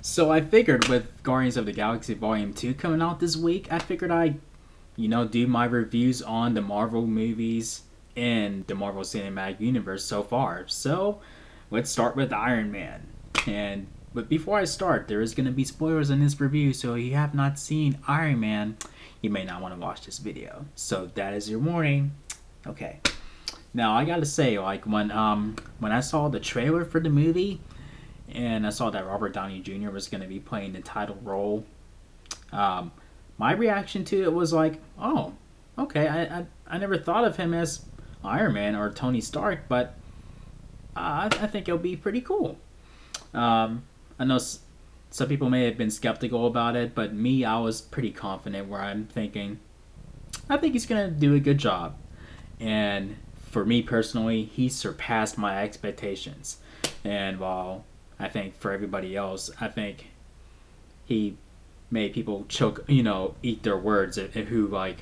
So I figured with Guardians of the Galaxy Volume 2 coming out this week, I figured I'd do my reviews on the Marvel movies in the Marvel Cinematic Universe so far. So let's start with Iron Man. But before I start, there is going to be spoilers in this review, so if you have not seen Iron Man, you may not want to watch this video. So that is your warning. Okay. Now I gotta say, like when I saw the trailer for the movie, and I saw that Robert Downey Jr. was going to be playing the title role, um, my reaction to it was like, oh, okay. I never thought of him as Iron Man or Tony Stark, but I think it'll be pretty cool. I know some people may have been skeptical about it, but me, I was pretty confident. Where I'm thinking, I think he's gonna do a good job, and for me personally, he surpassed my expectations. And while I think for everybody else, I think he made people choke, eat their words. Who like,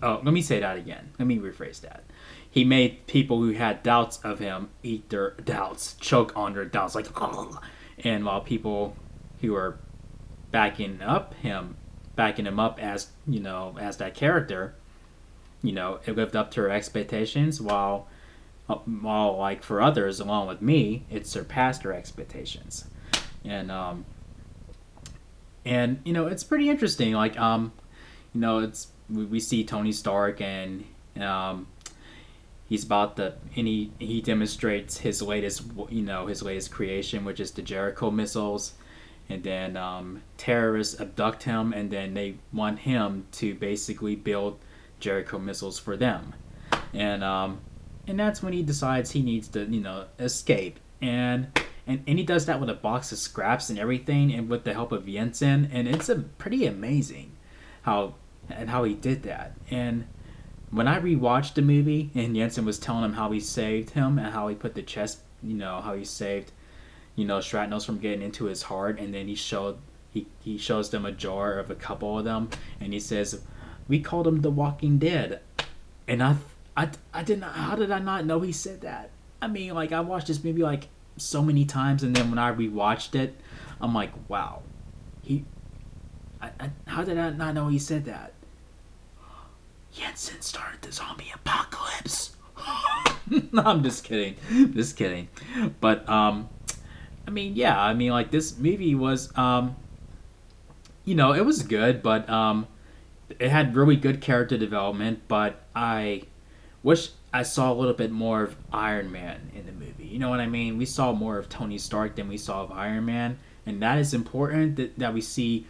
oh, let me say that again. Let me rephrase that. He made people who had doubts of him eat their doubts, choke on their doubts, like, oh. And while people who are backing him up as as that character, it lived up to her expectations. While like for others, along with me, it surpassed her expectations. And it's pretty interesting. Like it's we see Tony Stark, and um, he's about the and he demonstrates his latest creation, which is the Jericho missiles. And then terrorists abduct him, and then they want him to basically build Jericho missiles for them. And that's when he decides he needs to escape. And he does that with a box of scraps and everything, and with the help of Jensen. And it's a pretty amazing how he did that. And when I rewatched the movie, and Jensen was telling him how he saved him, and how he put the chest, how he saved, shrapnels from getting into his heart. And then he shows them a jar of a couple of them, and he says, "We called them the Walking Dead." And I didn't. How did I not know he said that? I mean, like, I watched this movie like so many times, and then when I rewatched it, I'm like, wow, he. How did I not know he said that? Jensen started the zombie apocalypse. No, I'm just kidding, just kidding. But I mean, yeah, I mean, like, this movie was it was good, but it had really good character development. But I wish I saw a little bit more of Iron Man in the movie. You know what I mean? We saw more of Tony Stark than we saw of Iron Man, and that is important that we see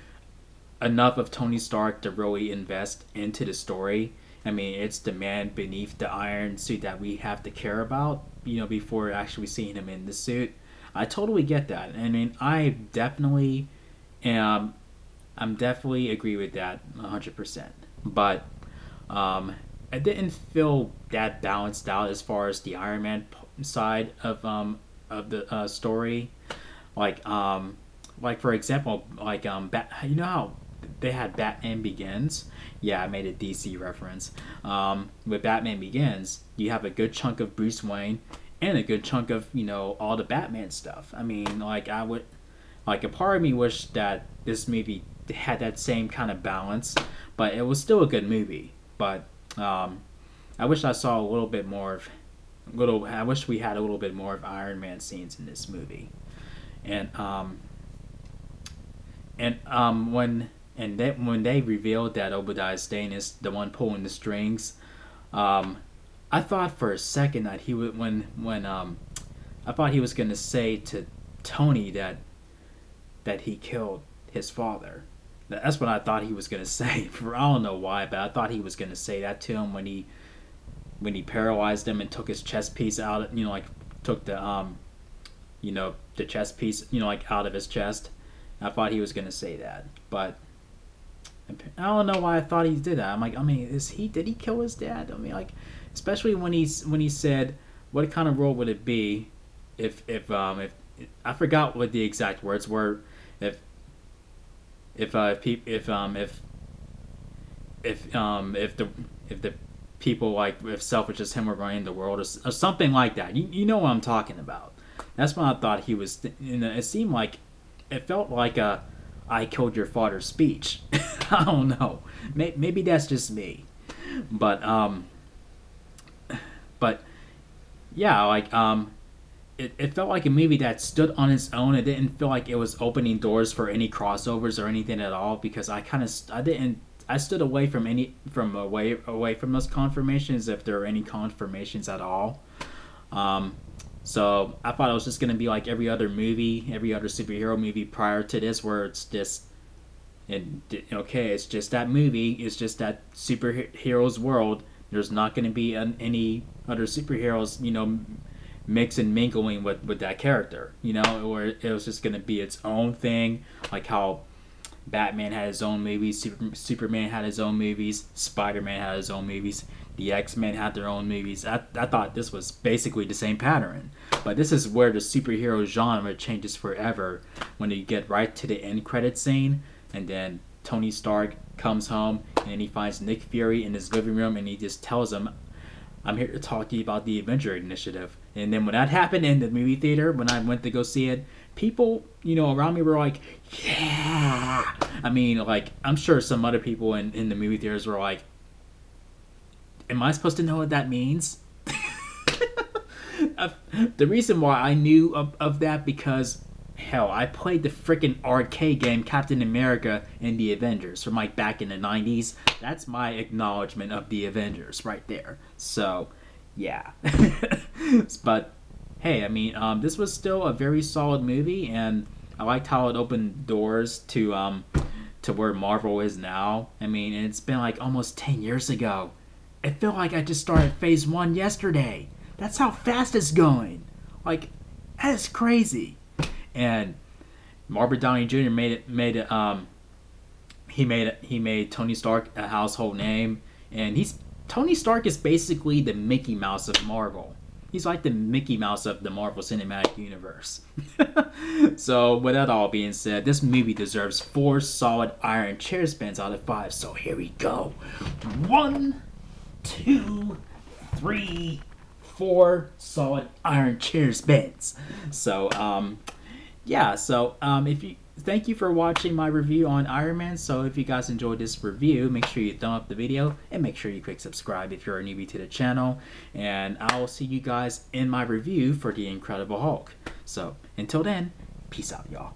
enough of Tony Stark to really invest into the story. I mean, it's the man beneath the iron suit that we have to care about, before actually seeing him in the suit. I totally get that. I mean, am. I'm definitely agree with that 100%. But I didn't feel that balanced out as far as the Iron Man side of the story. Like like for example, like how they had Batman Begins. Yeah, I made a DC reference. With Batman Begins, you have a good chunk of Bruce Wayne and a good chunk of all the Batman stuff. I mean, like, a part of me wished that this movie had that same kind of balance, but it was still a good movie. But I wish I saw a little bit more of I wish we had a little bit more of Iron Man scenes in this movie. And when they revealed that Obadiah Stane is the one pulling the strings, I thought for a second that he would when I thought he was gonna say to Tony that he killed his father. That's what I thought he was gonna say. For I don't know why, but I thought he was gonna say that to him when he paralyzed him and took his chest piece out. Like, took the chest piece like out of his chest. I thought he was gonna say that, but I don't know why I thought he did that. I'm like, I mean, did he kill his dad? I mean, like, especially when he said, what kind of role would it be if I forgot what the exact words were, if if if the people, like, if selfish as him were running the world, or something like that. You know what I'm talking about. That's when I thought he was. It seemed like, it felt like a "I killed your father" speech. I don't know. Maybe that's just me, but but yeah, like it felt like a movie that stood on its own. It didn't feel like it was opening doors for any crossovers or anything at all, because I stood away from away from those confirmations, if there were any confirmations at all. Um, so I thought it was just gonna be like every other movie, every other superhero movie prior to this, where it's just, and okay, it's just that movie, it's just that superheroes world. There's not going to be any other superheroes, mix and mingling with that character, or it was just going to be its own thing, like how Batman had his own movies, Superman had his own movies, Spider-Man had his own movies, the X-Men had their own movies. I thought this was basically the same pattern, but this is where the superhero genre changes forever, when you get right to the end credit scene, and then Tony Stark comes home and he finds Nick Fury in his living room, and he just tells him, "I'm here to talk to you about the Avenger Initiative." And then when that happened in the movie theater, when I went to go see it, people, around me were like, "Yeah!" I mean, like, I'm sure some other people in the movie theaters were like, "Am I supposed to know what that means?" The reason why I knew of that, because hell, I played the freaking arcade game Captain America and the Avengers from like back in the 90s. That's my acknowledgement of the Avengers right there. So, yeah. But hey, I mean, this was still a very solid movie, and I liked how it opened doors to where Marvel is now. I mean, and it's been like almost 10 years ago. It felt like I just started Phase 1 yesterday. That's how fast it's going. Like, that is crazy. And Robert Downey Jr. He made Tony Stark a household name, and Tony Stark is basically the Mickey Mouse of Marvel. He's like the Mickey Mouse of the Marvel Cinematic Universe. So, with that all being said, this movie deserves 4 solid iron chair spins out of 5. So here we go. 1, 2, 3, 4 solid iron chair spins. So, yeah, so thank you for watching my review on Iron Man. So if you guys enjoyed this review, make sure you thumb up the video and make sure you click subscribe if you're a newbie to the channel. And I will see you guys in my review for the Incredible Hulk. So until then, peace out, y'all.